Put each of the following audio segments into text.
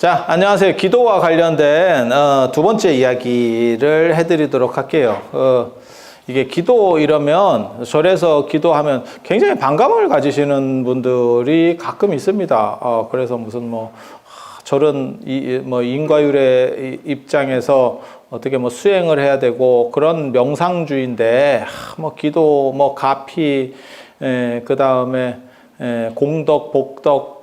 자, 안녕하세요. 기도와 관련된 두 번째 이야기를 해드리도록 할게요. 이게 기도 이러면 절에서 기도하면 굉장히 반감을 가지시는 분들이 가끔 있습니다. 그래서 무슨 뭐 절은 인과율의 입장에서 어떻게 뭐 수행을 해야 되고 그런 명상주의인데 뭐 기도 뭐 가피 그 다음에 공덕 복덕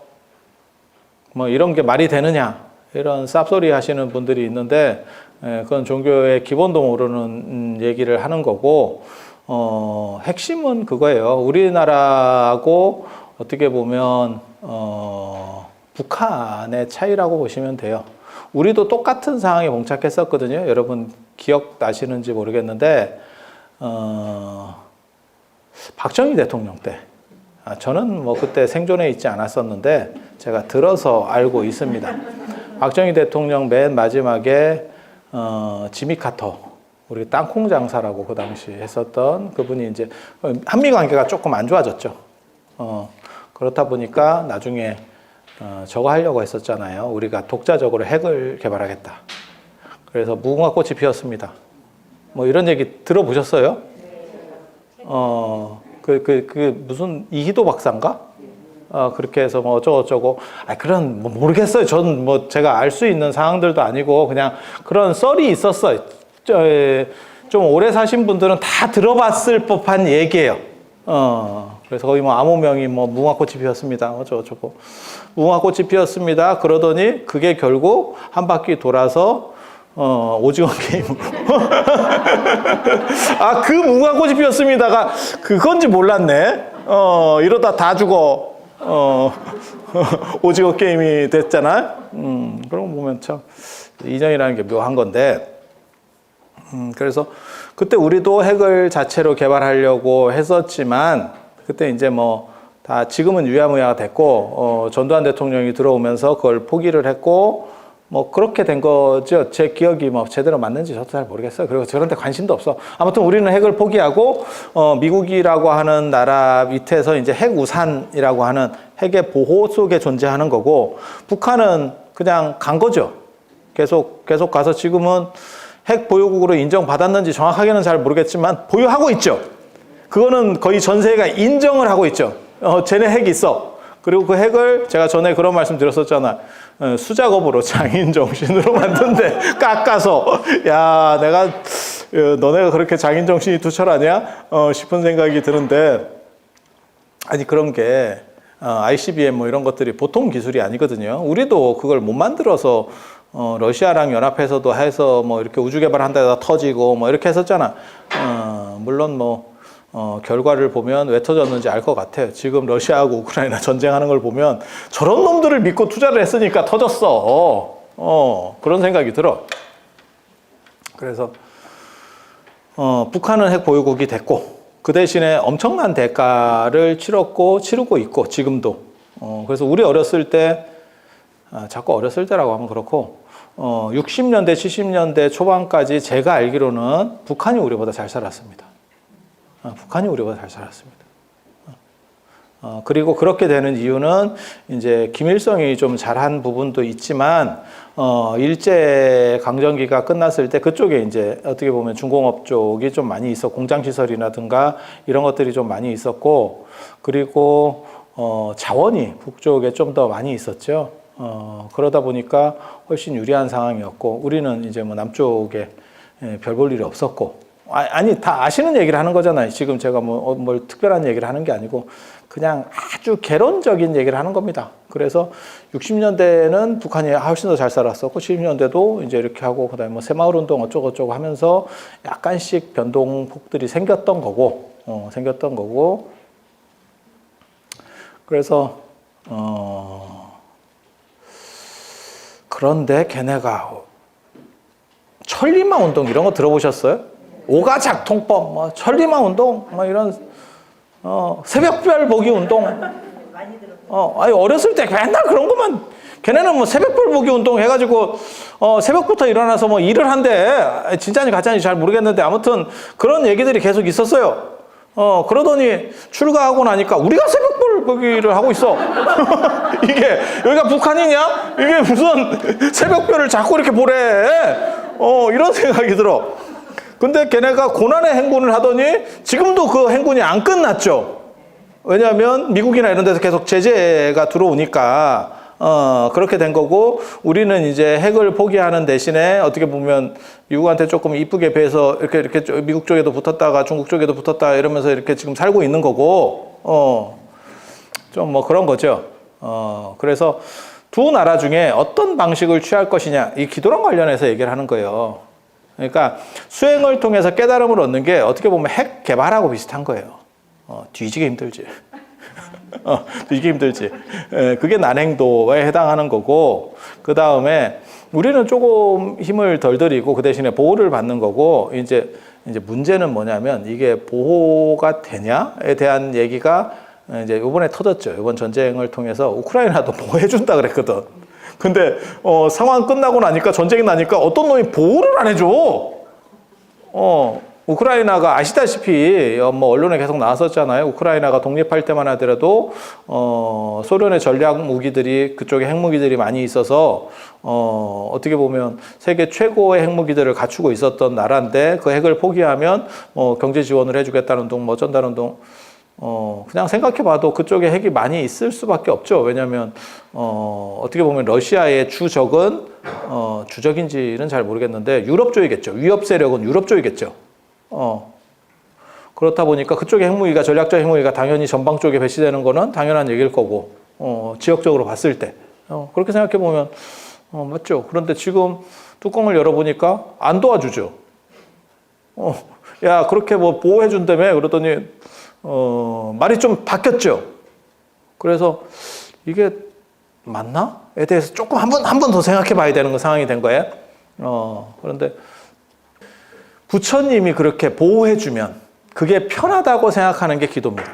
뭐 이런 게 말이 되느냐 이런 쌉소리 하시는 분들이 있는데 그건 종교의 기본도 모르는 얘기를 하는 거고 핵심은 그거예요. 우리나라하고 어떻게 보면 북한의 차이라고 보시면 돼요. 우리도 똑같은 상황에 봉착했었거든요. 여러분 기억나시는지 모르겠는데 박정희 대통령 때 저는 뭐 그때 생존해 있지 않았었는데 제가 들어서 알고 있습니다. 박정희 대통령 맨 마지막에 지미 카터 우리 땅콩 장사라고 그 당시 했었던 그분이 이제 한미 관계가 조금 안 좋아졌죠. 그렇다 보니까 나중에 저거 하려고 했었잖아요. 우리가 독자적으로 핵을 개발하겠다. 그래서 무궁화 꽃이 피었습니다. 뭐 이런 얘기 들어보셨어요? 무슨 이희도 박사인가? 그렇게 해서 뭐 어쩌고저쩌고. 그런, 뭐 모르겠어요. 전 뭐 제가 알 수 있는 상황들도 아니고 그냥 그런 썰이 있었어요. 좀 오래 사신 분들은 다 들어봤을 법한 얘기예요. 그래서 거기 뭐 암호명이 뭐 무궁화꽃이 피었습니다. 어쩌고저쩌고. 무궁화꽃이 피었습니다. 그러더니 그게 결국 한 바퀴 돌아서 오징어 게임으로. 그 무궁화꽃이 피었습니다가 그건지 몰랐네. 이러다 다 죽어. 오징어 게임이 됐잖아. 그런 거 보면 참 인연이라는 게 묘한 건데. 그래서 그때 우리도 핵을 자체로 개발하려고 했었지만 그때 이제 뭐 다 지금은 유야무야가 됐고 전두환 대통령이 들어오면서 그걸 포기를 했고 뭐 그렇게 된 거죠. 제 기억이 뭐 제대로 맞는지 저도 잘 모르겠어요. 그리고 저런 데 관심도 없어. 아무튼 우리는 핵을 포기하고 미국이라고 하는 나라 밑에서 이제 핵우산이라고 하는 핵의 보호 속에 존재하는 거고 북한은 그냥 간 거죠. 계속 가서 지금은 핵 보유국으로 인정받았는지 정확하게는 잘 모르겠지만 보유하고 있죠. 그거는 거의 전 세계가 인정을 하고 있죠. 쟤네 핵 있어. 그리고 그 핵을 제가 전에 그런 말씀 드렸었잖아. 수작업으로 장인 정신으로 만든데 깎아서 야 내가 너네가 그렇게 장인 정신이 투철하냐 싶은 생각이 드는데 아니 그런 게 ICBM 뭐 이런 것들이 보통 기술이 아니거든요. 우리도 그걸 못 만들어서 러시아랑 연합해서도 해서 뭐 이렇게 우주 개발한다가 터지고 뭐 이렇게 했었잖아. 물론 뭐 결과를 보면 왜 터졌는지 알 것 같아요. 지금 러시아하고 우크라이나 전쟁하는 걸 보면 저런 놈들을 믿고 투자를 했으니까 터졌어. 그런 생각이 들어. 그래서 북한은 핵 보유국이 됐고 그 대신에 엄청난 대가를 치르고 있고 지금도. 그래서 우리 어렸을 때 자꾸 어렸을 때라고 하면 그렇고 60년대 70년대 초반까지 제가 알기로는 북한이 우리보다 잘 살았습니다. 북한이 우리보다 잘 살았습니다. 그리고 그렇게 되는 이유는 이제 김일성이 좀 잘한 부분도 있지만 일제 강점기가 끝났을 때 그쪽에 이제 어떻게 보면 중공업 쪽이 좀 많이 있어 공장 시설이라든가 이런 것들이 좀 많이 있었고 그리고 자원이 북쪽에 좀 더 많이 있었죠. 그러다 보니까 훨씬 유리한 상황이었고 우리는 이제 뭐 남쪽에 별 볼 일이 없었고 아니 다 아시는 얘기를 하는 거잖아요. 지금 제가 뭘 특별한 얘기를 하는 게 아니고 그냥 아주 개론적인 얘기를 하는 겁니다. 그래서 60년대는 북한이 훨씬 더 잘 살았었고 70년대도 이제 이렇게 하고 그다음에 뭐 새마을 운동 어쩌고저쩌고 하면서 약간씩 변동폭들이 생겼던 거고 그래서 그런데 걔네가 천리마 운동 이런 거 들어보셨어요? 오가작 통법, 뭐 천리마 운동, 뭐 이런 새벽별 보기 운동. 아니 어렸을 때 맨날 그런 것만 걔네는 뭐 새벽별 보기 운동 해가지고 새벽부터 일어나서 뭐 일을 한대. 진짜인지 가짜인지 잘 모르겠는데 아무튼 그런 얘기들이 계속 있었어요. 그러더니 출가하고 나니까 우리가 새벽별 끄기를 하고 있어. 이게 여기가 북한이냐? 이게 무슨 새벽별을 자꾸 이렇게 보래. 이런 생각이 들어. 근데 걔네가 고난의 행군을 하더니 지금도 그 행군이 안 끝났죠. 왜냐하면 미국이나 이런 데서 계속 제재가 들어오니까 그렇게 된 거고, 우리는 이제 핵을 포기하는 대신에 어떻게 보면 미국한테 조금 이쁘게 배서 이렇게 미국 쪽에도 붙었다가 중국 쪽에도 붙었다 이러면서 이렇게 지금 살고 있는 거고, 좀 뭐 그런 거죠. 그래서 두 나라 중에 어떤 방식을 취할 것이냐, 이 기도랑 관련해서 얘기를 하는 거예요. 그러니까 수행을 통해서 깨달음을 얻는 게 어떻게 보면 핵 개발하고 비슷한 거예요. 뒤지게 힘들지. 뒤지게 힘들지. 그게 난행도에 해당하는 거고, 그 다음에 우리는 조금 힘을 덜 들이고 그 대신에 보호를 받는 거고, 이제 문제는 뭐냐면 이게 보호가 되냐에 대한 얘기가 이제 이번에 터졌죠. 이번 전쟁을 통해서 우크라이나도 보호해준다 그랬거든. 근데 상황 끝나고 나니까, 전쟁이 나니까 어떤 놈이 보호를 안 해줘. 우크라이나가 아시다시피 뭐 언론에 계속 나왔었잖아요. 우크라이나가 독립할 때만 하더라도 소련의 전략 무기들이, 그쪽에 핵무기들이 많이 있어서 어떻게 보면 세계 최고의 핵무기들을 갖추고 있었던 나라인데, 그 핵을 포기하면 경제 지원을 해주겠다는 둥, 뭐 어쩐다는 둥. 그냥 생각해봐도 그쪽에 핵이 많이 있을 수밖에 없죠. 왜냐하면 어떻게 보면 러시아의 주적은 주적인지는 잘 모르겠는데 유럽 쪽이겠죠. 위협 세력은 유럽 쪽이겠죠. 그렇다 보니까 그쪽의 핵무기가, 전략적 핵무기가 당연히 전방 쪽에 배치되는 거는 당연한 얘기일 거고, 지역적으로 봤을 때 그렇게 생각해 보면 맞죠. 그런데 지금 뚜껑을 열어보니까 안 도와주죠. 야, 그렇게 뭐 보호해 준다며 그러더니 말이 좀 바뀌었죠. 그래서 이게 맞나?에 대해서 조금 한 번 더 생각해 봐야 되는 상황이 된 거예요. 그런데 부처님이 그렇게 보호해 주면 그게 편하다고 생각하는 게 기도입니다.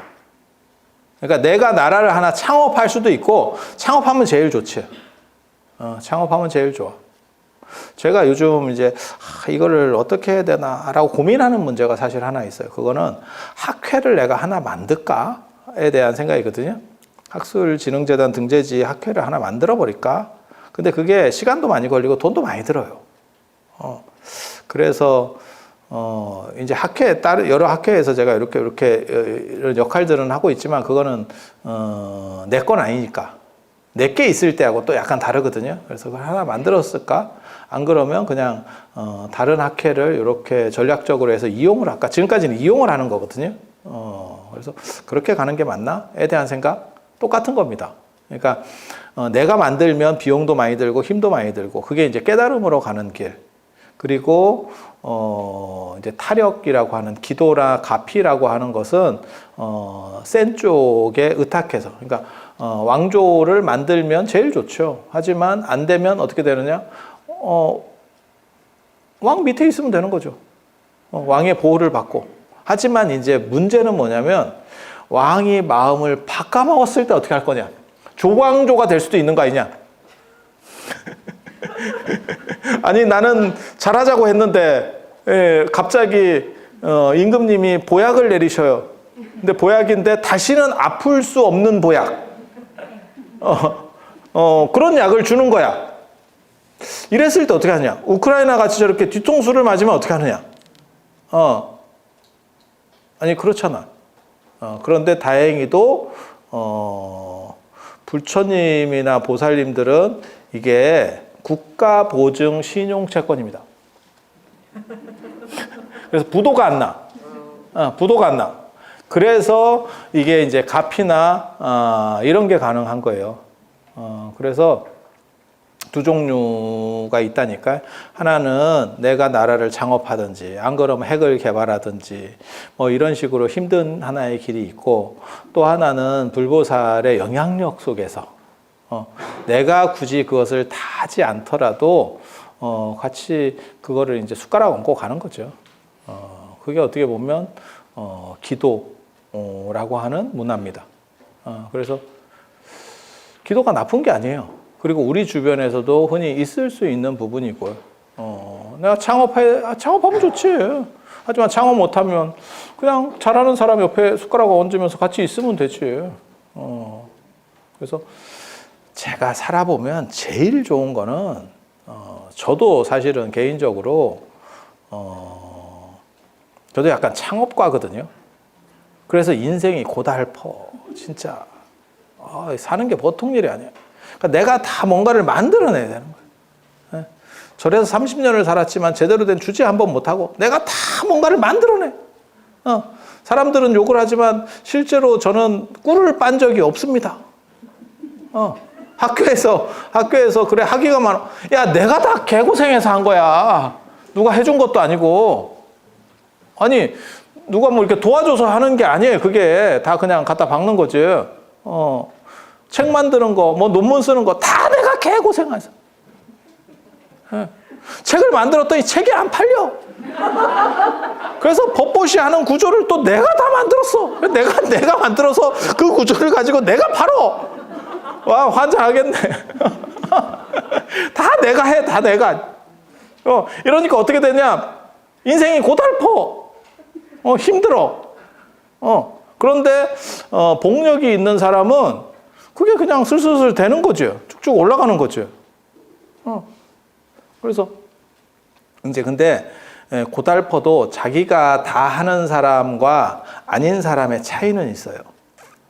그러니까 내가 나라를 하나 창업할 수도 있고, 창업하면 제일 좋지. 창업하면 제일 좋아. 제가 요즘 이제 이거를 어떻게 해야 되나라고 고민하는 문제가 사실 하나 있어요. 그거는 학회를 내가 하나 만들까에 대한 생각이거든요. 학술진흥재단 등재지 학회를 하나 만들어 버릴까? 근데 그게 시간도 많이 걸리고 돈도 많이 들어요. 그래서 이제 학회에 따른 여러 학회에서 제가 이렇게 이런 역할들은 하고 있지만, 그거는 내 건 아니니까. 내게 있을 때하고 또 약간 다르거든요. 그래서 그걸 하나 만들었을까? 안 그러면 그냥 다른 학회를 이렇게 전략적으로 해서 이용을 할까? 지금까지는 이용을 하는 거거든요. 그래서 그렇게 가는 게 맞나?에 대한 생각 똑같은 겁니다. 그러니까 내가 만들면 비용도 많이 들고 힘도 많이 들고, 그게 이제 깨달음으로 가는 길. 그리고 이제 타력이라고 하는, 기도라 가피라고 하는 것은 센 쪽에 의탁해서, 그러니까 왕조를 만들면 제일 좋죠. 하지만 안 되면 어떻게 되느냐? 왕 밑에 있으면 되는 거죠. 왕의 보호를 받고. 하지만 이제 문제는 뭐냐면, 왕이 마음을 바꿔먹었을 때 어떻게 할 거냐? 조광조가 될 수도 있는 거 아니냐? 아니, 나는 잘하자고 했는데 갑자기 임금님이 보약을 내리셔요. 근데 보약인데 다시는 아플 수 없는 보약. 그런 약을 주는 거야. 이랬을 때 어떻게 하느냐? 우크라이나 같이 저렇게 뒤통수를 맞으면 어떻게 하느냐? 아니, 그렇잖아. 그런데 다행히도 부처님이나 보살님들은 이게 국가 보증 신용 채권입니다. 그래서 부도가 안 나. 부도가 안 나. 그래서 이게 이제 가피나 이런 게 가능한 거예요. 그래서 두 종류가 있다니까. 하나는 내가 나라를 창업하든지, 안 그러면 핵을 개발하든지, 뭐 이런 식으로 힘든 하나의 길이 있고, 또 하나는 불보살의 영향력 속에서 내가 굳이 그것을 다 하지 않더라도 같이 그거를 이제 숟가락 얹고 가는 거죠. 그게 어떻게 보면 기도라고 하는 문화입니다. 그래서 기도가 나쁜 게 아니에요. 그리고 우리 주변에서도 흔히 있을 수 있는 부분이고요. 내가 창업하면 좋지. 하지만 창업 못하면 그냥 잘하는 사람 옆에 숟가락 얹으면서 같이 있으면 되지. 그래서 제가 살아보면 제일 좋은 거는 저도 사실은 개인적으로 저도 약간 창업가거든요. 그래서 인생이 고달퍼. 진짜 사는 게 보통 일이 아니에요. 그러니까 내가 다 뭔가를 만들어내야 되는 거예요. 절에서 30년을 살았지만 제대로 된 주지 한 번 못하고 내가 다 뭔가를 만들어내. 사람들은 욕을 하지만 실제로 저는 꿀을 빤 적이 없습니다. 학교에서 그래 학위가 많아. 야, 내가 다 개고생해서 한 거야. 누가 해준 것도 아니고. 아니, 누가 뭐 이렇게 도와줘서 하는 게 아니에요. 그게 다 그냥 갖다 박는 거지. 책 만드는 거, 뭐 논문 쓰는 거 다 내가 개고생해서. 책을 만들었더니 책이 안 팔려. 그래서 법보시 하는 구조를 또 내가 다 만들었어. 내가 만들어서 그 구조를 가지고 내가 팔어. 와, 환장하겠네. 다 내가 해, 다 내가. 이러니까 어떻게 되냐? 인생이 고달퍼. 힘들어. 그런데 복력이 있는 사람은 그게 그냥 슬슬슬 되는 거죠. 쭉쭉 올라가는 거죠. 그래서 이제 근데 고달퍼도 자기가 다 하는 사람과 아닌 사람의 차이는 있어요.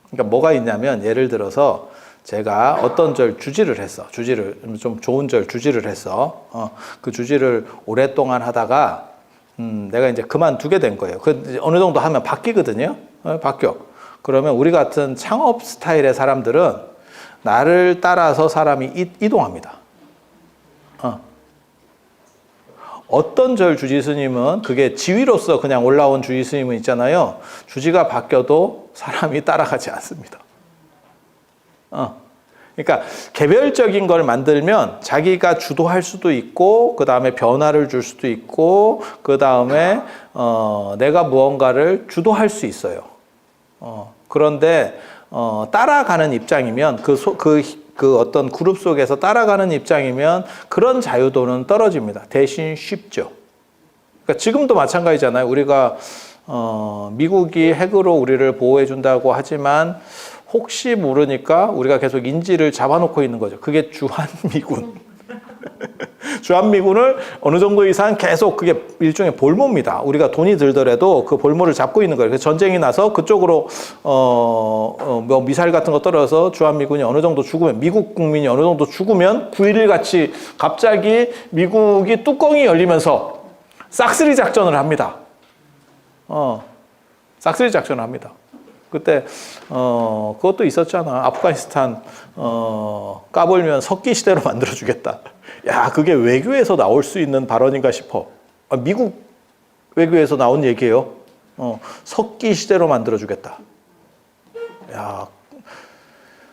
그러니까 뭐가 있냐면 예를 들어서 제가 어떤 절 주지를 했어. 주지를 좀 좋은 절 주지를 했어. 그 주지를 오랫동안 하다가 내가 이제 그만두게 된 거예요. 그 어느 정도 하면 바뀌거든요. 바뀌어. 그러면 우리 같은 창업 스타일의 사람들은 나를 따라서 사람이 이동합니다. 어떤 절 주지 스님은 그게 지위로서 그냥 올라온 주지 스님은 있잖아요. 주지가 바뀌어도 사람이 따라가지 않습니다. 그러니까 개별적인 걸 만들면 자기가 주도할 수도 있고 그 다음에 변화를 줄 수도 있고 그 다음에 내가 무언가를 주도할 수 있어요. 그런데 따라가는 입장이면 그 어떤 그룹 속에서 따라가는 입장이면 그런 자유도는 떨어집니다. 대신 쉽죠. 그러니까 지금도 마찬가지잖아요. 우리가 미국이 핵으로 우리를 보호해 준다고 하지만 혹시 모르니까 우리가 계속 인지를 잡아놓고 있는 거죠. 그게 주한미군. 주한미군을 어느 정도 이상 계속 그게 일종의 볼모입니다. 우리가 돈이 들더라도 그 볼모를 잡고 있는 거예요. 그래서 전쟁이 나서 그쪽으로 뭐 미사일 같은 거 떨어져서 주한미군이 어느 정도 죽으면 미국 국민이 어느 정도 죽으면 9.11 같이 갑자기 미국이 뚜껑이 열리면서 싹쓸이 작전을 합니다. 싹쓸이 작전을 합니다. 그때 그것도 있었잖아. 아프가니스탄 까불면 석기 시대로 만들어주겠다. 야, 그게 외교에서 나올 수 있는 발언인가 싶어. 미국 외교에서 나온 얘기예요. 석기 시대로 만들어주겠다. 야,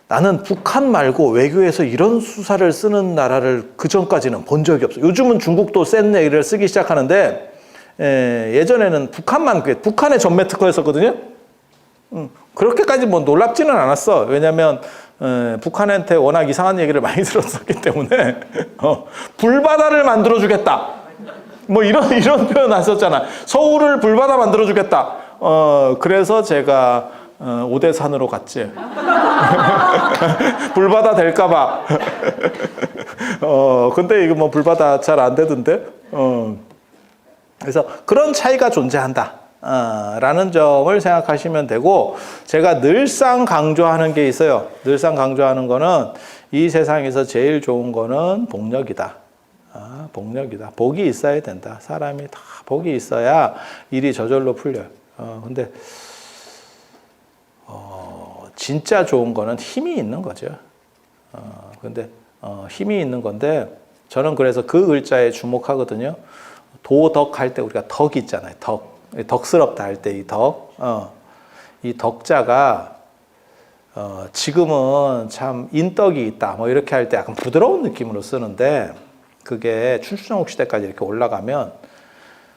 나는 북한 말고 외교에서 이런 수사를 쓰는 나라를 그 전까지는 본 적이 없어. 요즘은 중국도 센 얘기를 쓰기 시작하는데 예전에는 북한의 전매 특허였었거든요. 그렇게까지 뭐 놀랍지는 않았어. 왜냐하면 북한한테 워낙 이상한 얘기를 많이 들었었기 때문에 불바다를 만들어주겠다. 뭐 이런 표현 하셨잖아. 서울을 불바다 만들어주겠다. 그래서 제가 오대산으로 갔지. 불바다 될까봐. 근데 이거 뭐 불바다 잘 안 되던데. 그래서 그런 차이가 존재한다. 라는 점을 생각하시면 되고, 제가 늘상 강조하는 게 있어요. 늘상 강조하는 거는 이 세상에서 제일 좋은 거는 복력이다. 복력이다. 복이 있어야 된다. 사람이 다 복이 있어야 일이 저절로 풀려요. 근데 진짜 좋은 거는 힘이 있는 거죠. 근데 힘이 있는 건데 저는 그래서 그 글자에 주목하거든요. 도덕할 때 우리가 덕 있잖아요. 덕스럽다 할 때 이 덕. 이 덕자가 지금은 참 인덕이 있다 뭐 이렇게 할 때 약간 부드러운 느낌으로 쓰는데 그게 춘추전국 시대까지 이렇게 올라가면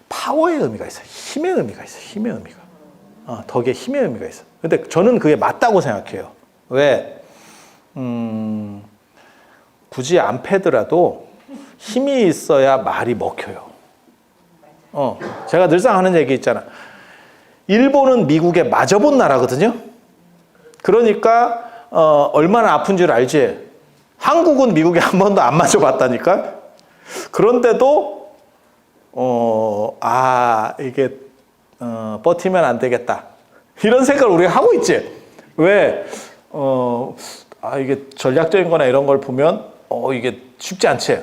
파워의 의미가 있어요. 힘의 의미가 있어요. 힘의 의미가. 덕의 힘의 의미가 있어요. 근데 저는 그게 맞다고 생각해요. 왜? 굳이 안 패더라도 힘이 있어야 말이 먹혀요. 제가 늘상 하는 얘기 있잖아. 일본은 미국에 맞아본 나라거든요. 그러니까 얼마나 아픈 줄 알지. 한국은 미국에 한 번도 안 맞아봤다니까. 그런데도 이게 버티면 안 되겠다. 이런 생각을 우리가 하고 있지. 왜? 이게 전략적인 거나 이런 걸 보면 이게 쉽지 않지.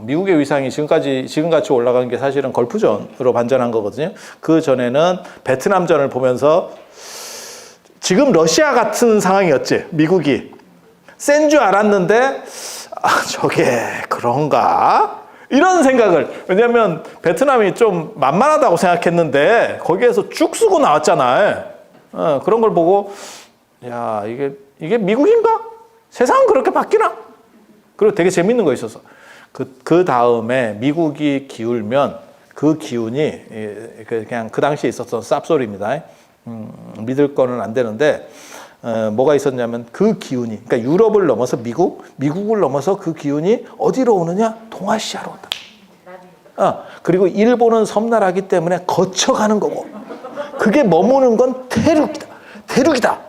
미국의 위상이 지금같이 올라간 게 사실은 걸프전으로 반전한 거거든요. 그 전에는 베트남전을 보면서 지금 러시아 같은 상황이었지. 미국이 센 줄 알았는데 저게 그런가? 이런 생각을. 왜냐하면 베트남이 좀 만만하다고 생각했는데 거기에서 쭉 쓰고 나왔잖아. 그런 걸 보고 야, 이게 미국인가? 세상은 그렇게 바뀌나? 그리고 되게 재밌는 거 있었어. 그 다음에 미국이 기울면 그 기운이 그냥 그 당시에 있었던 쌉소리입니다. 믿을 거는 안 되는데 뭐가 있었냐면 그 기운이, 그러니까 유럽을 넘어서 미국을 넘어서 그 기운이 어디로 오느냐? 동아시아로 온다. 그리고 일본은 섬나라기 때문에 거쳐가는 거고, 그게 머무는 건 대륙이다.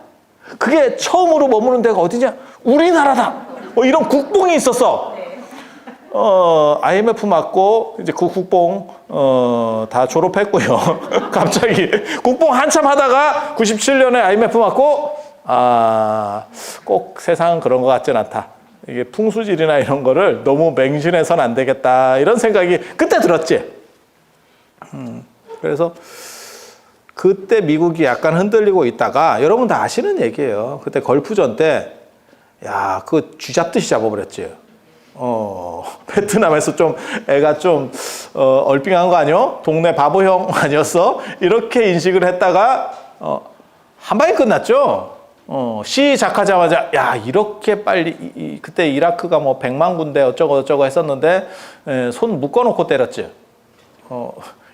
그게 처음으로 머무는 데가 어디냐? 우리나라다. 이런 국뽕이 있었어. IMF 맞고 이제 그 국뽕 다 졸업했고요. 갑자기 국뽕 한참 하다가 97년에 IMF 맞고 꼭 세상은 그런 것 같진 않다. 이게 풍수질이나 이런 거를 너무 맹신해서는 안 되겠다. 이런 생각이 그때 들었지. 그래서 그때 미국이 약간 흔들리고 있다가 여러분 다 아시는 얘기예요. 그때 걸프전 때 그거 쥐잡듯이 잡아버렸지. 베트남에서 좀 애가 좀 얼빙한 거 아니요? 동네 바보형 아니었어? 이렇게 인식을 했다가 한 방에 끝났죠. 시작하자마자 이렇게 빨리 그때 이라크가 뭐 100만 군대 어쩌고 했었는데 손 묶어놓고 때렸지.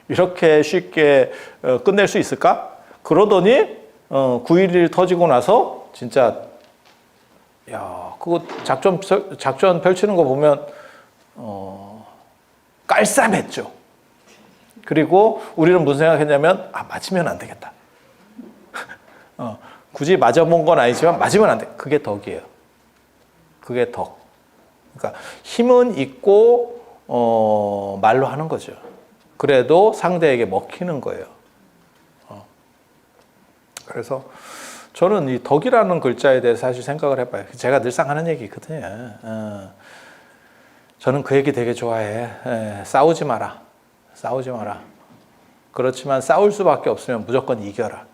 이렇게 쉽게 끝낼 수 있을까? 그러더니 9.11 터지고 나서 진짜 그거 작전 펼치는 거 보면 깔쌈했죠. 그리고 우리는 무슨 생각했냐면 맞으면 안 되겠다. 굳이 맞아본 건 아니지만 맞으면 안 돼. 그게 덕이에요. 그게 덕. 그러니까 힘은 있고 말로 하는 거죠. 그래도 상대에게 먹히는 거예요. 그래서 저는 이 덕이라는 글자에 대해서 사실 생각을 해봐요. 제가 늘상 하는 얘기 있거든요. 저는 그 얘기 되게 좋아해. 싸우지 마라. 그렇지만 싸울 수밖에 없으면 무조건 이겨라.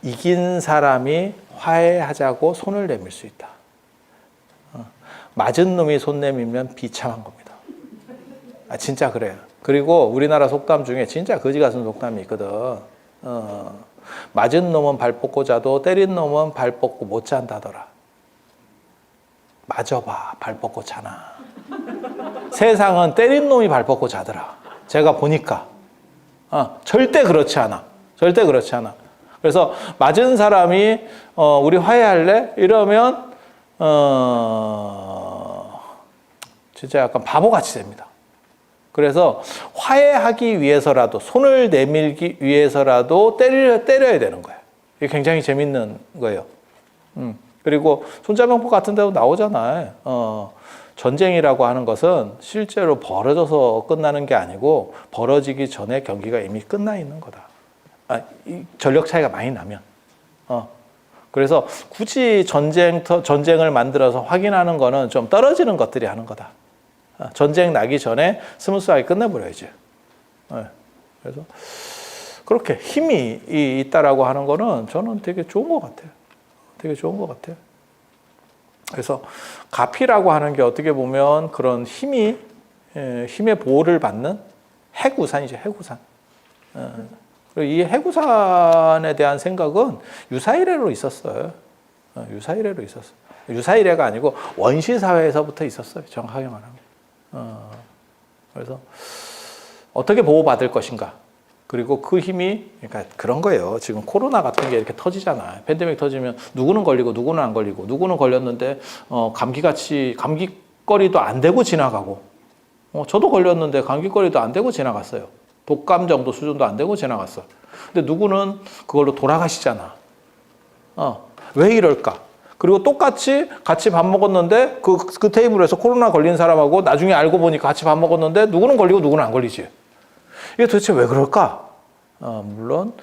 이긴 사람이 화해하자고 손을 내밀 수 있다. 맞은 놈이 손 내밀면 비참한 겁니다. 진짜 그래요. 그리고 우리나라 속담 중에 진짜 거지 같은 속담이 있거든. 맞은 놈은 발 뻗고 자도 때린 놈은 발 뻗고 못 잔다더라. 맞아봐, 발 뻗고 자나. 세상은 때린 놈이 발 뻗고 자더라. 제가 보니까 절대 그렇지 않아. 그래서 맞은 사람이 우리 화해할래? 이러면 진짜 약간 바보같이 됩니다. 그래서 화해하기 위해서라도, 손을 내밀기 위해서라도 때려야 되는 거예요. 이게 굉장히 재밌는 거예요. 그리고 손자병법 같은 데도 나오잖아요. 전쟁이라고 하는 것은 실제로 벌어져서 끝나는 게 아니고 벌어지기 전에 경기가 이미 끝나 있는 거다. 이 전력 차이가 많이 나면. 그래서 굳이 전쟁을 만들어서 확인하는 거는 좀 떨어지는 것들이 하는 거다. 전쟁 나기 전에 스무스하게 끝내버려야지. 그래서 그렇게 힘이 있다라고 하는 거는 저는 되게 좋은 것 같아요. 그래서 가피라고 하는 게 어떻게 보면 그런 힘의 보호를 받는 해구산이죠. 해구산. 이 해구산에 대한 생각은 유사이래로 있었어요. 유사이래가 아니고 원시사회에서부터 있었어요. 정확하게 말하면. 그래서 어떻게 보호받을 것인가. 그리고 그 힘이, 그러니까 그런 거예요. 지금 코로나 같은 게 이렇게 터지잖아. 팬데믹 터지면 누구는 걸리고 누구는 안 걸리고, 누구는 걸렸는데 감기거리도 안 되고 지나가고, 저도 걸렸는데 감기거리도 안 되고 지나갔어요. 독감 정도 수준도 안 되고 지나갔어. 근데 누구는 그걸로 돌아가시잖아. 왜 이럴까? 그리고 똑같이 같이 밥 먹었는데 그 테이블에서 코로나 걸린 사람하고 나중에 알고 보니까 같이 밥 먹었는데 누구는 걸리고 누구는 안 걸리지. 이게 도대체 왜 그럴까? 물론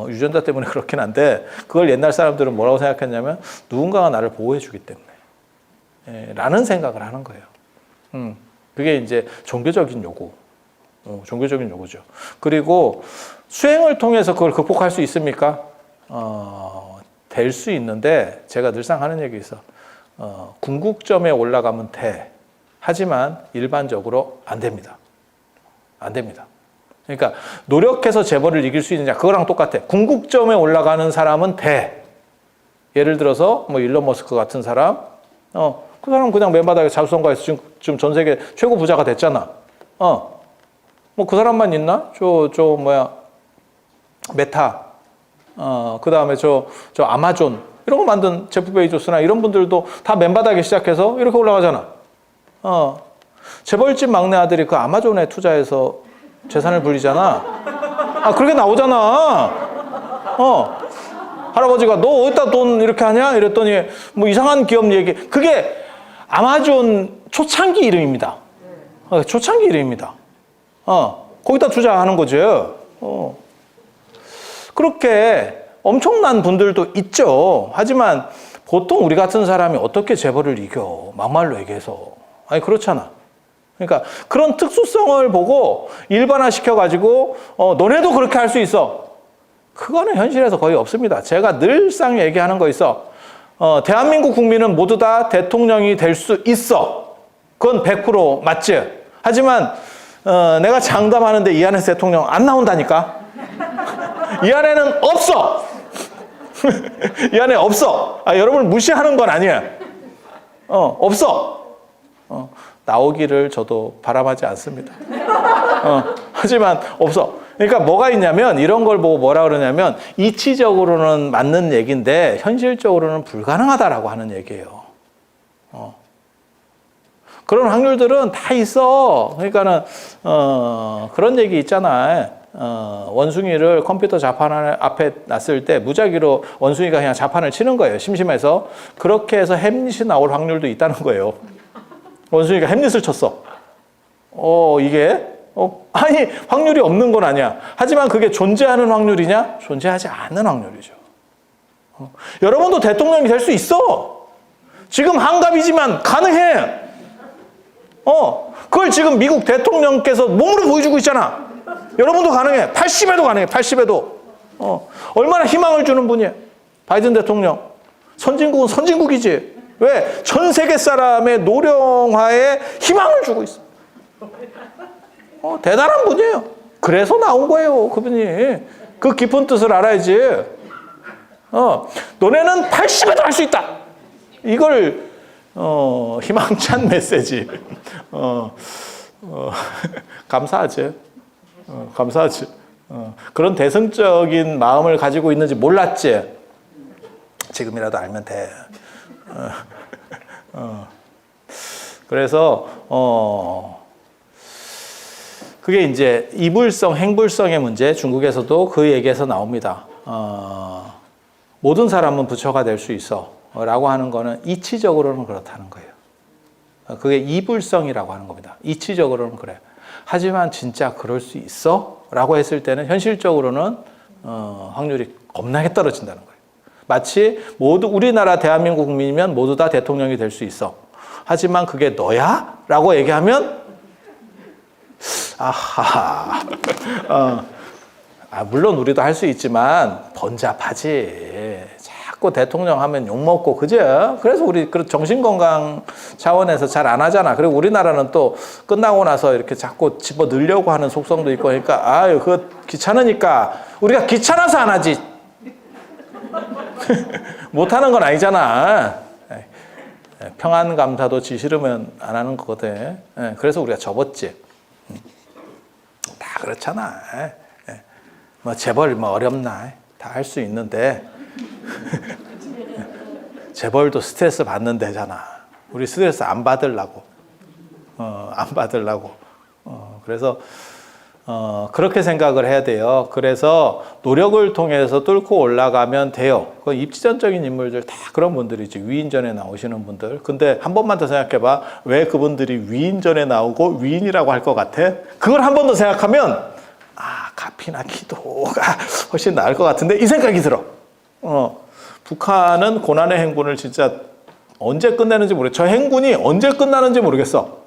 유전자 때문에 그렇긴 한데 그걸 옛날 사람들은 뭐라고 생각했냐면 누군가가 나를 보호해 주기 때문에 라는 생각을 하는 거예요. 그게 이제 종교적인 요구. 종교적인 요구죠. 그리고 수행을 통해서 그걸 극복할 수 있습니까? 될 수 있는데 제가 늘상 하는 얘기 있어. 궁극점에 올라가면 돼. 하지만 일반적으로 안 됩니다. 안 됩니다. 그러니까 노력해서 재벌을 이길 수 있느냐 그거랑 똑같아. 궁극점에 올라가는 사람은 돼. 예를 들어서 뭐 일론 머스크 같은 사람, 그 사람은 그냥 맨바닥에 자수성가해서 지금 전 세계 최고 부자가 됐잖아. 뭐 그 사람만 있나? 메타, 그 다음에 저 아마존 이런 거 만든 제프 베이조스나 이런 분들도 다 맨바닥에 시작해서 이렇게 올라가잖아. 재벌집 막내 아들이 그 아마존에 투자해서 재산을 불리잖아. 그렇게 나오잖아. 할아버지가 너 어디다 돈 이렇게 하냐? 이랬더니 뭐 이상한 기업 얘기. 그게 아마존 초창기 이름입니다. 초창기 이름입니다. 거기다 투자하는 거죠. 그렇게 엄청난 분들도 있죠. 하지만 보통 우리 같은 사람이 어떻게 재벌을 이겨? 막말로 얘기해서. 아니, 그렇잖아. 그러니까 그런 특수성을 보고 일반화시켜가지고 너네도 그렇게 할 수 있어. 그거는 현실에서 거의 없습니다. 제가 늘상 얘기하는 거 있어. 대한민국 국민은 모두 다 대통령이 될 수 있어. 그건 100% 맞지? 하지만 내가 장담하는데 이 안에서 대통령 안 나온다니까? 이 안에는 없어! 이 안에 없어! 여러분을 무시하는 건 아니야. 없어! 나오기를 저도 바람하지 않습니다. 하지만 없어. 그러니까 뭐가 있냐면 이런 걸 보고 뭐라 그러냐면 이치적으로는 맞는 얘기인데 현실적으로는 불가능하다라고 하는 얘기예요. 그런 확률들은 다 있어. 그러니까는 그런 얘기 있잖아. 원숭이를 컴퓨터 자판 앞에 놨을 때 무작위로 원숭이가 그냥 자판을 치는 거예요. 심심해서. 그렇게 해서 햄릿이 나올 확률도 있다는 거예요. 원숭이가 햄릿을 쳤어. 이게 아니 확률이 없는 건 아니야. 하지만 그게 존재하는 확률이냐? 존재하지 않는 확률이죠. 여러분도 대통령이 될 수 있어. 지금 한갑이지만 가능해. 그걸 지금 미국 대통령께서 몸으로 보여주고 있잖아. 여러분도 가능해. 80에도 가능해. 80에도. 얼마나 희망을 주는 분이야. 바이든 대통령. 선진국은 선진국이지. 왜? 전 세계 사람의 노령화에 희망을 주고 있어. 대단한 분이에요. 그래서 나온 거예요. 그분이. 그 깊은 뜻을 알아야지. 너네는 80에도 할 수 있다. 이걸 희망찬 메시지. 감사하지. 감사하지. 그런 대승적인 마음을 가지고 있는지 몰랐지. 지금이라도 알면 돼. 그래서 그게 이제 이불성, 행불성의 문제. 중국에서도 그 얘기에서 나옵니다. 모든 사람은 부처가 될 수 있어. 라고 하는 거는 이치적으로는 그렇다는 거예요. 그게 이불성이라고 하는 겁니다. 이치적으로는 그래. 하지만 진짜 그럴 수 있어? 라고 했을 때는 현실적으로는 확률이 겁나게 떨어진다는 거예요. 마치 모두 우리나라 대한민국 국민이면 모두 다 대통령이 될 수 있어. 하지만 그게 너야? 라고 얘기하면 아하. 물론 우리도 할 수 있지만 번잡하지. 자꾸 대통령 하면 욕먹고 그죠? 그래서 우리 정신건강 차원에서 잘 안 하잖아. 그리고 우리나라는 또 끝나고 나서 이렇게 자꾸 집어 넣으려고 하는 속성도 있고 그러니까 그거 귀찮으니까 우리가 귀찮아서 안 하지. 못하는 건 아니잖아. 평안감사도 지 싫으면 안 하는 거거든. 그래서 우리가 접었지. 다 그렇잖아. 뭐 재벌 뭐 어렵나. 다 할 수 있는데 재벌도 스트레스 받는 데잖아. 우리 스트레스 안 받으려고. 안 받으려고. 그래서 그렇게 생각을 해야 돼요. 그래서 노력을 통해서 뚫고 올라가면 돼요. 그 입지전적인 인물들 다 그런 분들이지. 위인전에 나오시는 분들. 근데 한 번만 더 생각해봐. 왜 그분들이 위인전에 나오고 위인이라고 할 것 같아? 그걸 한 번 더 생각하면 가피나 기도가 훨씬 나을 것 같은데 이 생각이 들어. 북한은 고난의 행군을 진짜 언제 끝내는지 모르겠어. 저 행군이 언제 끝나는지 모르겠어.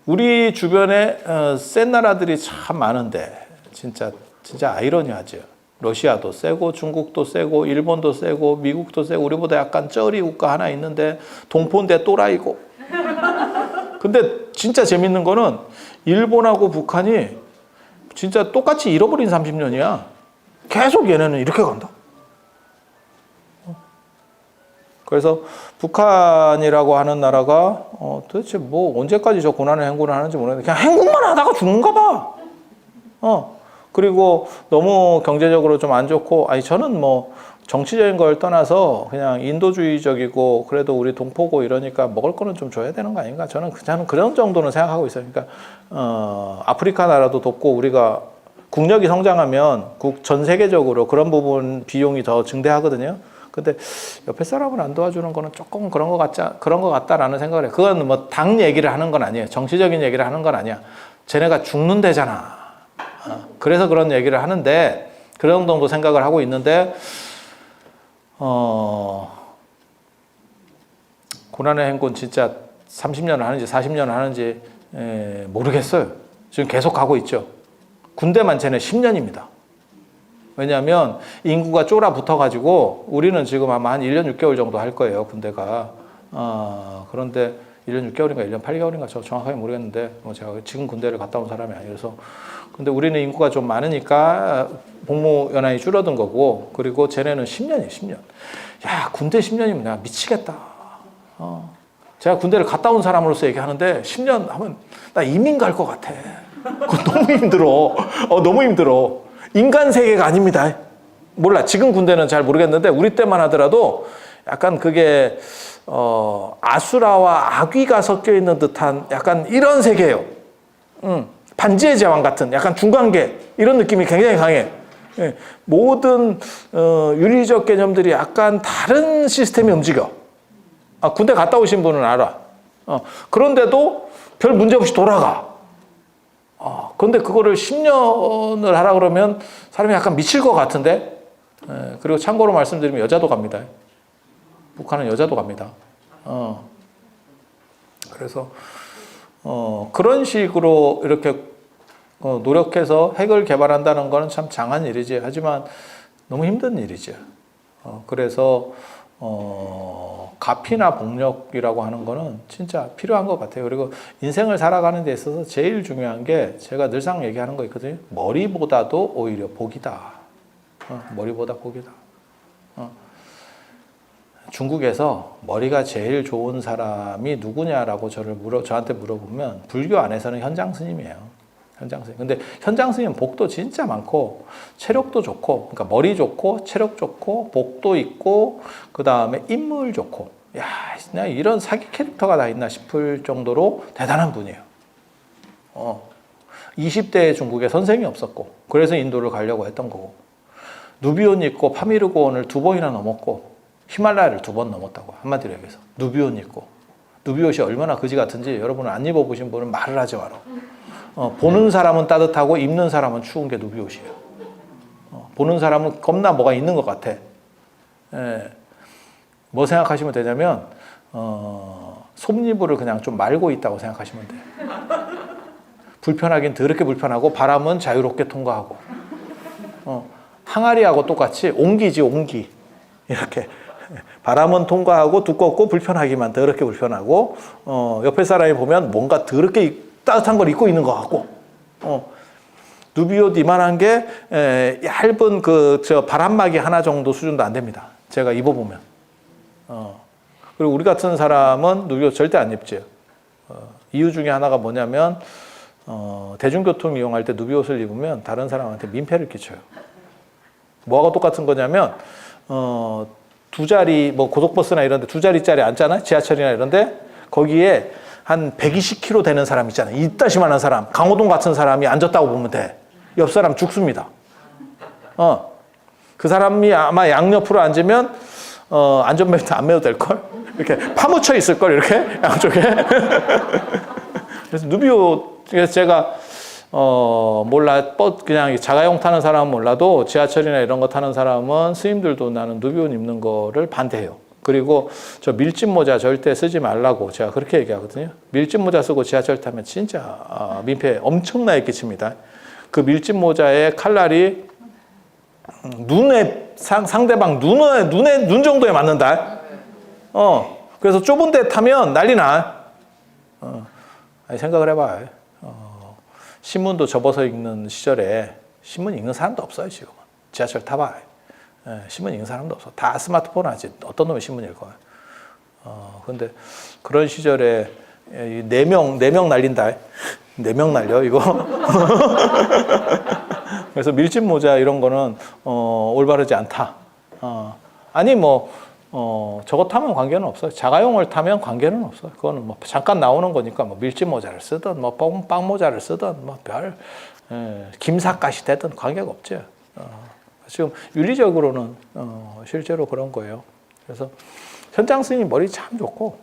우리 주변에 센 나라들이 참 많은데 진짜 아이러니하죠. 러시아도 세고 중국도 세고 일본도 세고 미국도 세고 우리보다 약간 쩌리 국가 하나 있는데 동포인데 또라이고. 근데 진짜 재밌는 거는 일본하고 북한이 진짜 똑같이 잃어버린 30년이야. 계속 얘네는 이렇게 간다. 그래서 북한이라고 하는 나라가 도대체 뭐 언제까지 저 고난의 행군을 하는지 모르겠는데 그냥 행군만 하다가 죽는가 봐. 그리고 너무 경제적으로 좀 안 좋고 저는 뭐 정치적인 걸 떠나서 그냥 인도주의적이고 그래도 우리 동포고 이러니까 먹을 거는 좀 줘야 되는 거 아닌가? 저는 그런 정도는 생각하고 있어요. 그러니까 아프리카 나라도 돕고 우리가 국력이 성장하면 전 세계적으로 그런 부분 비용이 더 증대하거든요. 근데 옆에 사람을 안 도와주는 거는 조금 그런 것 같다라는 생각을 해요. 그건 뭐 당 얘기를 하는 건 아니에요. 정치적인 얘기를 하는 건 아니야. 쟤네가 죽는다잖아. 그래서 그런 얘기를 하는데 그런 정도 생각을 하고 있는데 고난의 행군 진짜 30년을 하는지 40년을 하는지 모르겠어요. 지금 계속 가고 있죠. 군대만 쟤네 10년입니다. 왜냐하면 인구가 쫄아 붙어가지고 우리는 지금 아마 한 1년 6개월 정도 할 거예요, 군대가. 그런데 1년 6개월인가 1년 8개월인가 저 정확하게 모르겠는데 제가 지금 군대를 갔다 온 사람이 아니라서. 근데 우리는 인구가 좀 많으니까 복무 연한이 줄어든 거고 그리고 쟤네는 10년이에요, 10년. 야, 군대 10년이면 내가 미치겠다. 제가 군대를 갔다 온 사람으로서 얘기하는데 10년 하면 나 이민 갈 것 같아. 그거 너무 힘들어. 너무 힘들어. 인간 세계가 아닙니다. 몰라. 지금 군대는 잘 모르겠는데 우리 때만 하더라도 약간 그게 아수라와 악귀가 섞여 있는 듯한 약간 이런 세계예요. 반지의 제왕 같은 약간 중간계 이런 느낌이 굉장히 강해. 예, 모든 윤리적 개념들이 약간 다른 시스템이 움직여. 군대 갔다 오신 분은 알아. 그런데도 별 문제 없이 돌아가. 그런데 그거를 10년을 하라 그러면 사람이 약간 미칠 것 같은데. 그리고 참고로 말씀드리면 여자도 갑니다. 북한은 여자도 갑니다. 그래서 그런 식으로 이렇게 노력해서 핵을 개발한다는 거는 참 장한 일이지. 하지만 너무 힘든 일이죠. 그래서 가피나 복력이라고 하는 거는 진짜 필요한 것 같아요. 그리고 인생을 살아가는 데 있어서 제일 중요한 게 제가 늘상 얘기하는 거 있거든요. 머리보다도 오히려 복이다. 머리보다 복이다. 중국에서 머리가 제일 좋은 사람이 누구냐라고 저한테 물어보면 불교 안에서는 현장 스님이에요. 현장 스님. 근데 현장 스님 복도 진짜 많고 체력도 좋고, 그러니까 머리 좋고 체력 좋고 복도 있고 그 다음에 인물 좋고, 야, 그냥 이런 사기 캐릭터가 다 있나 싶을 정도로 대단한 분이에요. 20대 중국에 선생이 없었고, 그래서 인도를 가려고 했던 거고, 누비온 있고 파미르고원을 2번이나 넘었고, 히말라야를 2번 넘었다고. 한마디로 얘기해서 누비옷 입고. 누비옷이 얼마나 그지 같은지 여러분은 안 입어보신 분은 말을 하지 마라. 보는 사람은 따뜻하고 입는 사람은 추운 게 누비옷이에요. 보는 사람은 겁나 뭐가 있는 것 같아. 뭐 생각하시면 되냐면 솜니부를 그냥 좀 말고 있다고 생각하시면 돼요. 불편하긴 더럽게 불편하고 바람은 자유롭게 통과하고. 항아리하고 똑같이 옹기지 옹기. 이렇게 바람은 통과하고 두껍고 불편하기만 더럽게 불편하고 옆에 사람이 보면 뭔가 더럽게 따뜻한 걸 입고 있는 것 같고 누비옷 이만한 게 얇은 저 바람막이 하나 정도 수준도 안 됩니다. 제가 입어보면 그리고 우리 같은 사람은 누비옷 절대 안 입죠. 이유 중에 하나가 뭐냐면 대중교통 이용할 때 누비옷을 입으면 다른 사람한테 민폐를 끼쳐요. 뭐하고 똑같은 거냐면 2자리 뭐 고속버스나 이런 데 2자리짜리 앉잖아. 지하철이나 이런 데 거기에 한 120kg 되는 사람 있잖아요. 이따시만한 사람, 강호동 같은 사람이 앉았다고 보면 돼. 옆 사람 죽습니다. 그 사람이 아마 양옆으로 앉으면 안전벨트 안 매도 될걸? 이렇게 파묻혀 있을걸, 이렇게 양쪽에. 그래서 누비호, 그래서 제가 몰라, 그냥 자가용 타는 사람은 몰라도 지하철이나 이런 거 타는 사람은 스님들도 나는 누비옷 입는 거를 반대해요. 그리고 저 밀짚 모자 절대 쓰지 말라고 제가 그렇게 얘기하거든요. 밀짚 모자 쓰고 지하철 타면 진짜 민폐 엄청나게 끼칩니다. 그 밀짚 모자의 칼날이 눈에 상대방 눈 정도에 맞는다. 그래서 좁은 데 타면 난리 나. 아니, 생각을 해봐. 신문도 접어서 읽는 시절에 신문 읽는 사람도 없어요, 지금. 지하철 타봐. 신문 읽는 사람도 없어. 다 스마트폰 하지. 어떤 놈이 신문 읽어요. 근데 그런 시절에 4명 날린다. 4명 날려, 이거. 그래서 밀짚 모자 이런 거는 올바르지 않다. 아니 저거 타면 관계는 없어요. 자가용을 타면 관계는 없어요. 그거는 뭐 잠깐 나오는 거니까 뭐 밀짚 모자를 쓰든 뭐 빵 모자를 쓰든 뭐 김삿갓이 되든 관계가 없죠. 지금 윤리적으로는 실제로 그런 거예요. 그래서 현장 스님 머리 참 좋고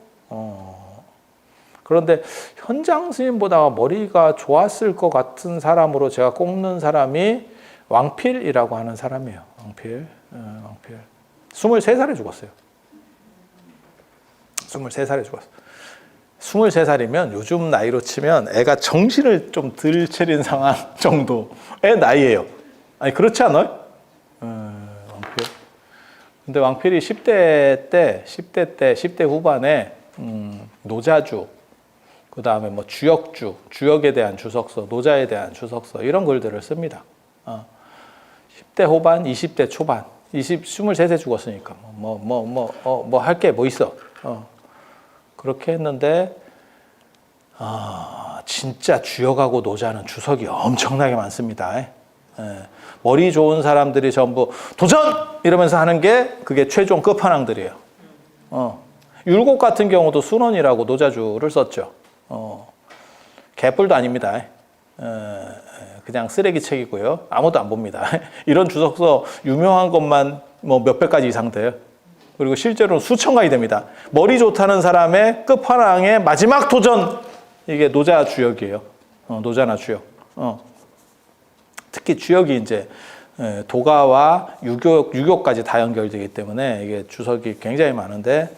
그런데 현장 스님보다 머리가 좋았을 것 같은 사람으로 제가 꼽는 사람이 왕필이라고 하는 사람이에요. 왕필. 23살에 죽었어요. 23살에 죽었어요. 23살이면 요즘 나이로 치면 애가 정신을 좀 덜 차린 상황 정도의 나이예요. 아니, 그렇지 않아요? 왕필. 근데 왕필이 10대 후반에 노자주, 그 다음에 뭐 주역주, 주역에 대한 주석서, 노자에 대한 주석서 이런 글들을 씁니다. 10대 후반, 20대 초반, 23세 죽었으니까 할 게 뭐 있어. 그렇게 했는데 진짜 주역하고 노자는 주석이 엄청나게 많습니다. 머리 좋은 사람들이 전부 도전! 이러면서 하는 게 그게 최종 끝판왕들이에요. 율곡 같은 경우도 순원이라고 노자주를 썼죠. 개뿔도 아닙니다. 그냥 쓰레기 책이고요. 아무도 안 봅니다. 이런 주석서 유명한 것만 뭐 몇백 가지 이상 돼요. 그리고 실제로는 수천 가지 됩니다. 머리 좋다는 사람의 끝판왕의 마지막 도전! 이게 노자 주역이에요. 노자나 주역. 특히 주역이 이제 도가와 유교까지 다 연결되기 때문에 이게 주석이 굉장히 많은데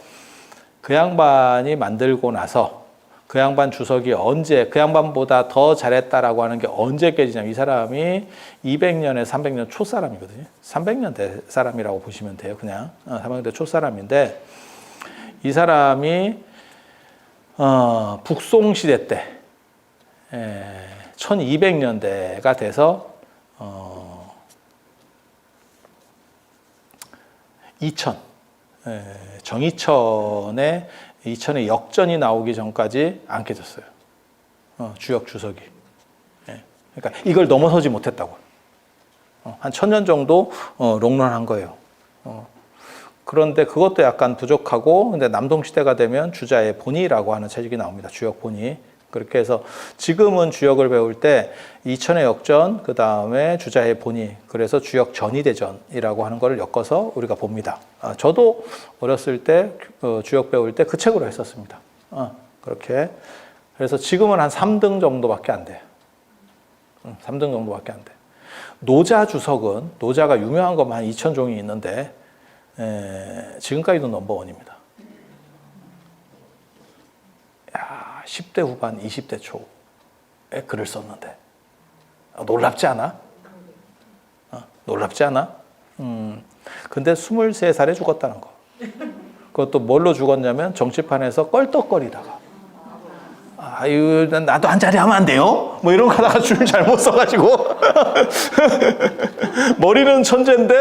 그 양반이 만들고 나서 그 양반 주석이 언제 그 양반보다 더 잘했다라고 하는 게 언제 깨지냐면 이 사람이 200년에 300년 초사람이거든요. 300년 대 사람이라고 보시면 돼요. 그냥 300년 대 초사람인데 이 사람이 북송시대 때 1200년대가 돼서 이천에 역전이 나오기 전까지 안 깨졌어요. 주역 주석이. 그러니까 이걸 넘어서지 못했다고. 한 1000년 정도 롱런한 거예요. 그런데 그것도 약간 부족하고, 근데 남동시대가 되면 주자의 본의라고 하는 책이 나옵니다. 주역 본의. 그렇게 해서 지금은 주역을 배울 때 이천의 역전, 그 다음에 주자의 본의, 그래서 주역 전의대전이라고 하는 걸 엮어서 우리가 봅니다. 저도 어렸을 때 주역 배울 때 그 책으로 했었습니다. 그렇게. 그래서 지금은 한 3등 정도밖에 안 돼요. 3등 정도밖에 안 돼. 노자 주석은, 노자가 유명한 것만 한 2000종이 있는데, 지금까지도 넘버원입니다. 10대 후반, 20대 초에 글을 썼는데 놀랍지 않아? 놀랍지 않아? 근데 23살에 죽었다는 거. 그것도 뭘로 죽었냐면 정치판에서 껄떡거리다가 나도 한 자리 하면 안 돼요? 뭐 이런 거 하다가 줄 잘못 써가지고 머리는 천재인데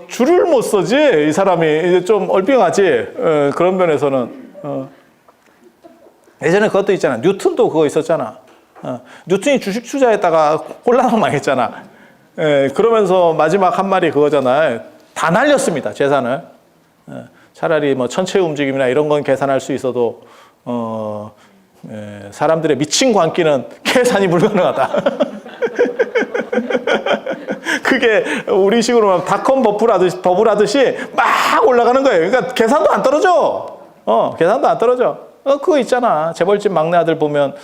줄을 못 써지. 이 사람이 이제 좀 얼빙하지. 그런 면에서는 예전에 그것도 있잖아. 뉴턴도 그거 있었잖아. 뉴턴이 주식 투자했다가 홀라당 망했잖아. 그러면서 마지막 한 말이 그거잖아요. 다 날렸습니다, 재산을. 차라리 뭐 천체 움직임이나 이런 건 계산할 수 있어도 사람들의 미친 광기는 계산이 불가능하다. 그게 우리 식으로 닷컴 버블하듯이 막 올라가는 거예요. 그러니까 계산도 안 떨어져. 계산도 안 떨어져. 그거 있잖아. 재벌집 막내 아들 보면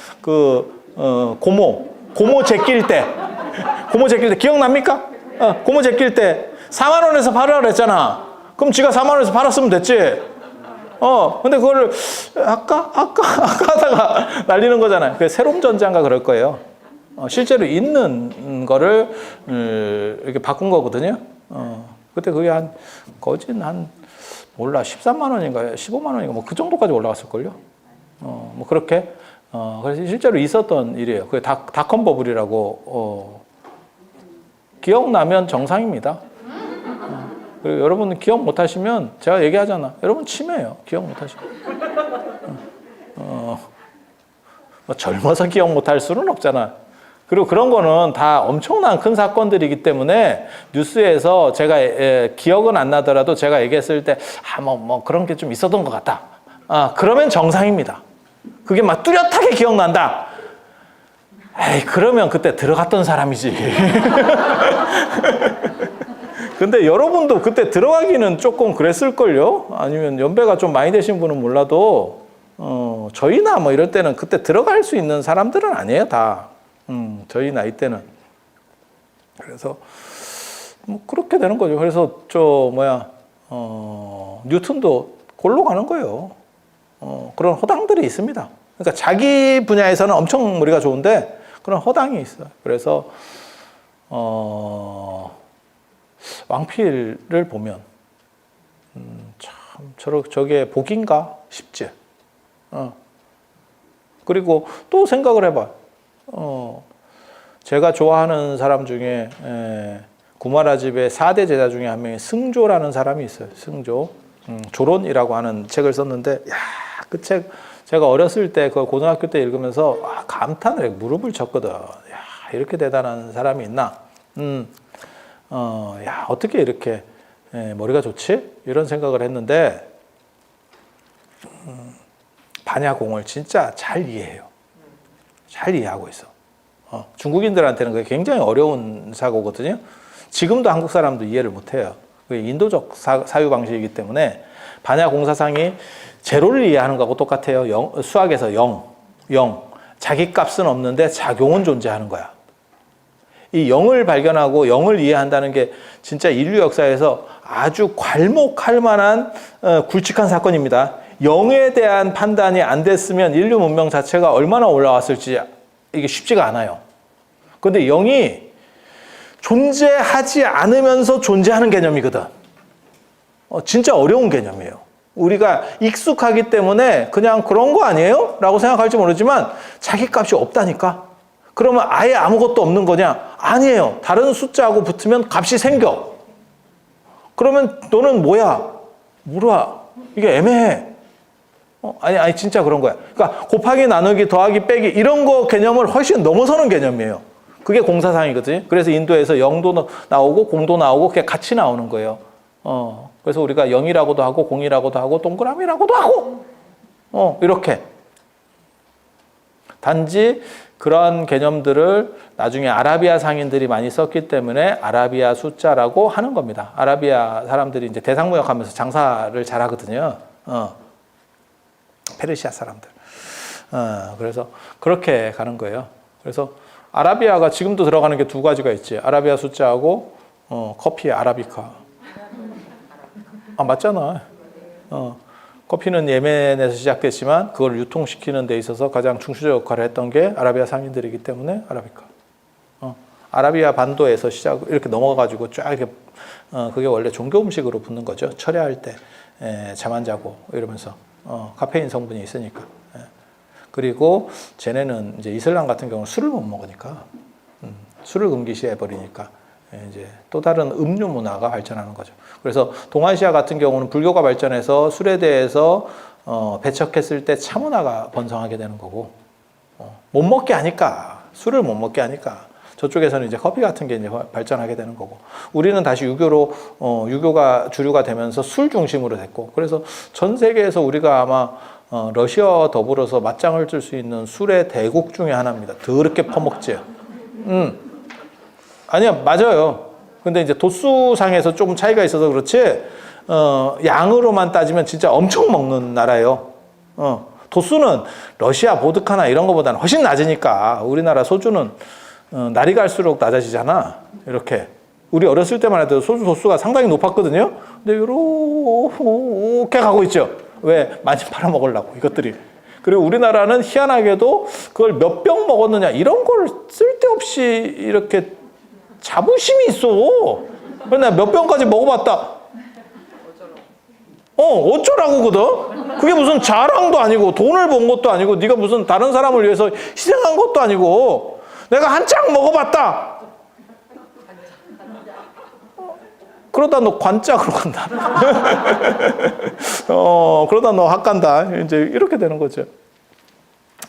고모 제낄 때 기억납니까? 고모 제낄 때 4만 원에서 팔으라 그랬잖아. 그럼 지가 4만 원에서 팔았으면 됐지. 근데 그거를 아까 하다가 날리는 거잖아요. 그게 세롬전자인가 그럴 거예요. 실제로 있는 거를 이렇게 바꾼 거거든요. 그때 그게 몰라 13만 원인가 15만 원인가 뭐 그 정도까지 올라갔을걸요. 뭐 그렇게 그래서 실제로 있었던 일이에요. 그게 닷컴 버블이라고 기억나면 정상입니다. 그리고 여러분 기억 못 하시면 제가 얘기하잖아. 여러분 치매예요. 기억 못 하시면. 뭐 젊어서 기억 못 할 수는 없잖아. 그리고 그런 거는 다 엄청난 큰 사건들이기 때문에 뉴스에서 제가 기억은 안 나더라도 제가 얘기했을 때 뭐 그런 게 좀 있었던 것 같다. 그러면 정상입니다. 그게 막 뚜렷하게 기억난다. 에이, 그러면 그때 들어갔던 사람이지. 근데 여러분도 그때 들어가기는 조금 그랬을걸요? 아니면 연배가 좀 많이 되신 분은 몰라도, 저희나 뭐 이럴 때는 그때 들어갈 수 있는 사람들은 아니에요, 다. 저희 나이 때는. 그래서, 뭐, 그렇게 되는 거죠. 그래서, 뉴턴도 골로 가는 거예요. 그런 허당들이 있습니다. 그러니까 자기 분야에서는 엄청 머리가 좋은데, 그런 허당이 있어요. 그래서, 왕필을 보면 참 저게 복인가 싶지. 그리고 또 생각을 해봐. 제가 좋아하는 사람 중에 구마라집의 4대 제자 중에 한 명이 승조라는 사람이 있어요. 승조. 조론이라고 하는 책을 썼는데, 그 책 제가 어렸을 때 그 고등학교 때 읽으면서 감탄을 해, 무릎을 쳤거든. 이렇게 대단한 사람이 있나? 어떻게 이렇게 머리가 좋지? 이런 생각을 했는데, 반야공을 진짜 잘 이해해요. 잘 이해하고 있어. 중국인들한테는 그게 굉장히 어려운 사고거든요. 지금도 한국 사람도 이해를 못해요. 그게 인도적 사유 방식이기 때문에 반야공사상이 제로를 이해하는 거하고 똑같아요. 수학에서 0. 자기 값은 없는데 작용은 존재하는 거야. 이 0을 발견하고 0을 이해한다는 게 진짜 인류 역사에서 아주 괄목할 만한 굵직한 사건입니다. 0에 대한 판단이 안 됐으면 인류 문명 자체가 얼마나 올라왔을지 이게 쉽지가 않아요. 그런데 0이 존재하지 않으면서 존재하는 개념이거든. 진짜 어려운 개념이에요. 우리가 익숙하기 때문에 그냥 그런 거 아니에요? 라고 생각할지 모르지만 자기 값이 없다니까. 그러면 아예 아무것도 없는 거냐? 아니에요. 다른 숫자하고 붙으면 값이 생겨. 그러면 너는 뭐야? 물어. 이게 애매해. 아니 진짜 그런 거야. 그러니까 곱하기 나누기 더하기 빼기 이런 거 개념을 훨씬 넘어서는 개념이에요. 그게 공사상이거든요. 그래서 인도에서 0도 나오고 공도 나오고 그게 같이 나오는 거예요. 그래서 우리가 0이라고도 하고 0이라고도 하고 동그라미라고도 하고 이렇게. 단지 그런 개념들을 나중에 아라비아 상인들이 많이 썼기 때문에 아라비아 숫자라고 하는 겁니다. 아라비아 사람들이 이제 대상무역하면서 장사를 잘 하거든요. 페르시아 사람들. 그래서 그렇게 가는 거예요. 그래서 아라비아가 지금도 들어가는 게 두 가지가 있지. 아라비아 숫자하고 커피의 아라비카. 맞잖아. 커피는 예멘에서 시작됐지만 그걸 유통시키는 데 있어서 가장 중추적 역할을 했던 게 아라비아 상인들이기 때문에 아라비카. 아라비아 반도에서 이렇게 넘어가가지고 쫙 이렇게 그게 원래 종교 음식으로 붙는 거죠. 철야할 때 잠 안 자고 이러면서 카페인 성분이 있으니까. 그리고 쟤네는 이제 이슬람 같은 경우는 술을 못 먹으니까 술을 금기시해 버리니까 이제 또 다른 음료 문화가 발전하는 거죠. 그래서 동아시아 같은 경우는 불교가 발전해서 술에 대해서 배척했을 때 차문화가 번성하게 되는 거고 못 먹게 하니까 술을 못 먹게 하니까 저쪽에서는 이제 커피 같은 게 이제 발전하게 되는 거고, 우리는 다시 유교로 유교가 주류가 되면서 술 중심으로 됐고, 그래서 전 세계에서 우리가 아마 러시아와 더불어서 맞짱을 뜰 수 있는 술의 대국 중에 하나입니다. 더럽게 퍼먹지. 아니야, 맞아요. 근데 이제 도수상에서 조금 차이가 있어서 그렇지, 양으로만 따지면 진짜 엄청 먹는 나라예요. 도수는 러시아 보드카나 이런 거보다는 훨씬 낮으니까. 우리나라 소주는 날이 갈수록 낮아지잖아. 이렇게. 우리 어렸을 때만 해도 소주 도수가 상당히 높았거든요. 근데 이렇게 가고 있죠. 왜? 많이 팔아먹으려고, 이것들이. 그리고 우리나라는 희한하게도 그걸 몇 병 먹었느냐, 이런 걸 쓸데없이 이렇게 자부심이 있어. 그래서 내가 몇 병까지 먹어봤다. 어쩌라고거든? 그게 무슨 자랑도 아니고, 돈을 번 것도 아니고, 네가 무슨 다른 사람을 위해서 희생한 것도 아니고, 내가 한 짝 먹어봤다. 그러다 너 관짝으로 간다. 그러다 너 학 간다. 이제 이렇게 되는 거죠.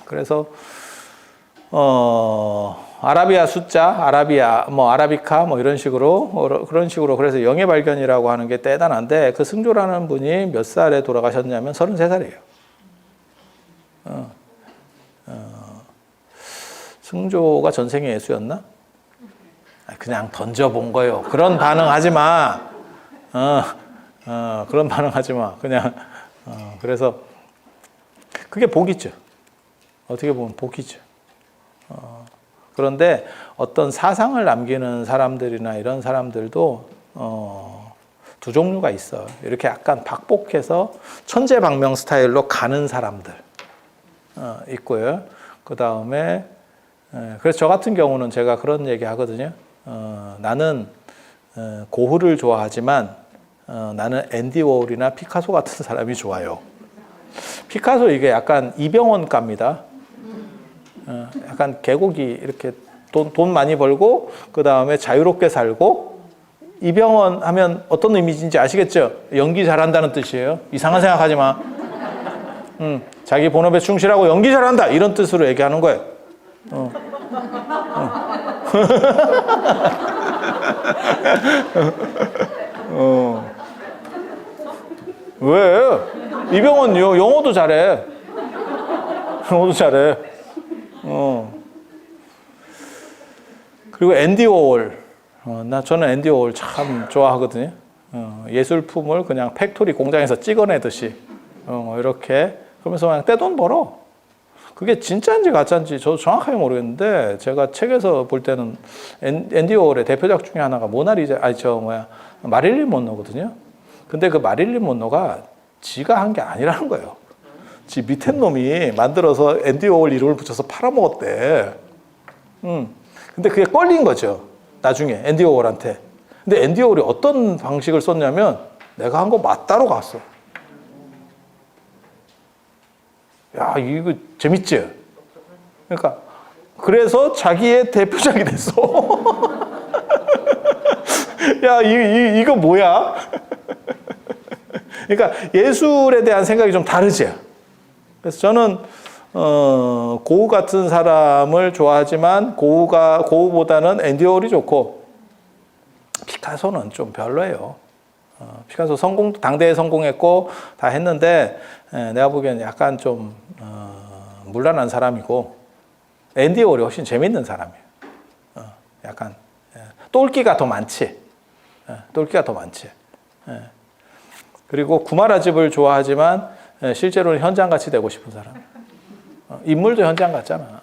그래서, 아라비아 숫자, 아라비아, 아라비카, 이런 식으로, 그런 식으로. 그래서 영의 발견이라고 하는 게 대단한데, 그 승조라는 분이 몇 살에 돌아가셨냐면 33살이에요. 승조가 전생에 예수였나? 그냥 던져본 거예요. 그런 반응하지 마. 그런 반응하지 마. 그냥, 그래서, 그게 복이죠. 어떻게 보면 복이죠. 그런데 어떤 사상을 남기는 사람들이나 이런 사람들도 두 종류가 있어요. 이렇게 약간 박복해서 천재방명 스타일로 가는 사람들 있고요. 그 다음에 그래서 저 같은 경우는 제가 그런 얘기 하거든요. 나는 고흐를 좋아하지만 나는 앤디 워홀이나 피카소 같은 사람이 좋아요. 피카소 이게 약간 이병헌가입니다. 약간 계곡이 이렇게 돈 많이 벌고 그 다음에 자유롭게 살고, 이병헌 하면 어떤 이미지인지 아시겠죠? 연기 잘한다는 뜻이에요. 이상한 생각하지 마. 자기 본업에 충실하고 연기 잘한다 이런 뜻으로 얘기하는 거예요. 왜? 이병헌 영어도 잘해. 영어도 잘해. 그리고 앤디 워홀. 저는 앤디 워홀 참 좋아하거든요. 예술품을 그냥 팩토리 공장에서 찍어내듯이 이렇게. 그러면서 그냥 떼돈 벌어. 그게 진짜인지 가짜인지 저도 정확하게 모르겠는데, 제가 책에서 볼 때는 앤디 워홀의 대표작 중에 하나가 모나리자, 마릴린 먼로거든요. 근데 그 마릴린 먼로가 지가 한 게 아니라는 거예요. 지 밑에 놈이 만들어서 앤디 워홀 이름을 붙여서 팔아먹었대. 근데 그게 걸린 거죠. 나중에 앤디 워홀한테. 근데 앤디 워홀이 어떤 방식을 썼냐면, 내가 한 거 맞다로 갔어. 야, 이거 재밌지? 그러니까 그래서 자기의 대표작이 됐어. 야, 이거 뭐야? 그러니까 예술에 대한 생각이 좀 다르지. 그래서 저는 고흐 같은 사람을 좋아하지만 고흐보다는 앤디 워홀이 좋고, 피카소는 좀 별로예요. 피카소 당대에 성공했고 다 했는데, 내가 보기엔 약간 좀 문란한 사람이고, 앤디 워홀이 훨씬 재밌는 사람이에요. 약간 똘끼가 더 많지. 똘끼가 더 많지. 그리고 구마라집을 좋아하지만 실제로는 현장 같이 되고 싶은 사람. 인물도 현장 같잖아.